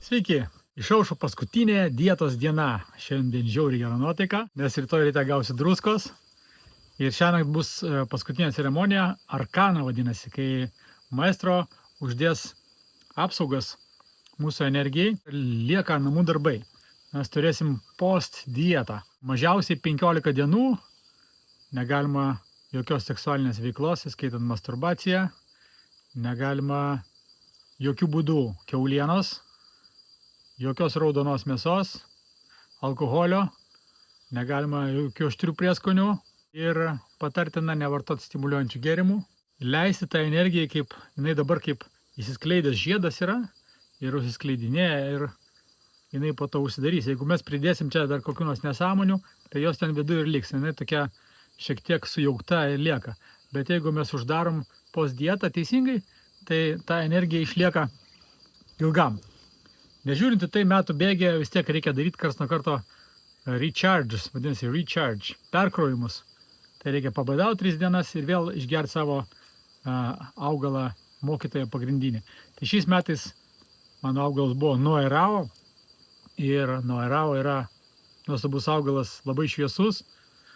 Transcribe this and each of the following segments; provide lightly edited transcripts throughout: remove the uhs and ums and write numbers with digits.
Sveiki, išaušo paskutinė dietos diena. Šiandien žiauriai gera nuotaika, nes rytoj ryte gausiu druskos. Ir šiandien bus paskutinė ceremonija, arkana vadinasi, kai maestro uždės apsaugas mūsų energijai. Lieka namų darbai. Mes turėsim post dietą. Mažiausiai 15 dienų negalima jokios seksualinės veiklos, įskaitant masturbaciją. Negalima jokių būdų kiaulienos, jokios raudonos mėsos, alkoholio, negalima jokių aštrių prieskonių ir patartina nevartoti stimuliuojančių gėrimų. Leisti tą energiją, kaip jinai dabar kaip įsiskleidęs žiedas yra ir užsiskleidinėja ir jinai po to užsidarys. Jeigu mes pridėsim čia dar kokių nors nesąmonių, tai jos ten viduje ir liks. Jinai tokia šiek tiek sujaukta ir lieka. Bet jeigu mes uždarom post dietą teisingai, tai ta energija išlieka ilgam. Nežiūrint į tai, metų bėgė vis tiek reikia daryti karts nuo karto recharges, vadinasi recharge, perkrovimus. Tai reikia pabadauti 3 dienas ir vėl išgerti savo augalą mokytoją pagrindinį. Tai šiais metais mano augalas buvo Noerao ir Noerao yra nuostabus augalas, labai šviesus.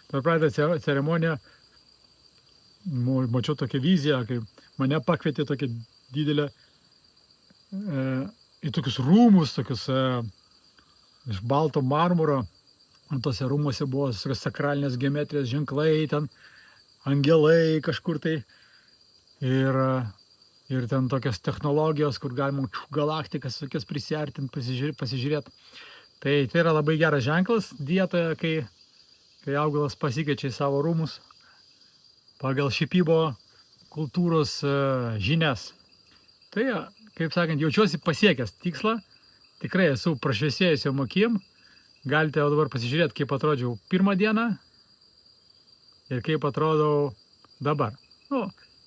Per pradėtą ceremoniją mačiau tokią viziją, kai mane pakvietė tokią didelę į tokius rūmus, tokius iš balto marmuro. Ant tose rūmuose buvo sakralinės geometrijos ženklai, ten angelai kažkur tai. Ir ten tokios technologijos, kur galima galaktikas tokias prisiartinti, pasižiūrėti. Tai yra labai geras ženklas dietoje, kai augalas pasikeičia į savo rūmus pagal šipibo kultūros žinias. Tai, kaip sakant, jaučiuosi pasiekęs tikslą, tikrai esu prašviesėjusiom akim. Galite dabar pasižiūrėti, kaip atrodžiau pirmą dieną ir kaip atrodau dabar.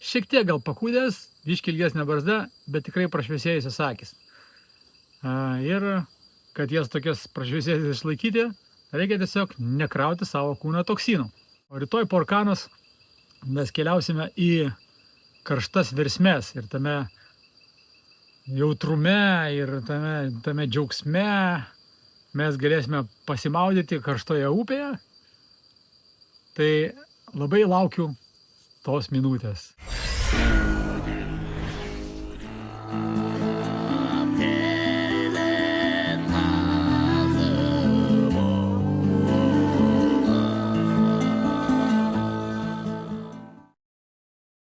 Šiek tiek gal pakūdęs, biškį ilgesnė barzda, bet tikrai prašviesėjusios akys. Ir kad jas tokias prašviesėjusias išlaikyti, reikia tiesiog nekrauti savo kūno toksinų. O rytoj po arkanos mes keliausime į karštas versmes ir tame jautrume ir tame džiaugsme mes galėsime pasimaudyti karštoje upėje. Tai labai laukiu tos minutės.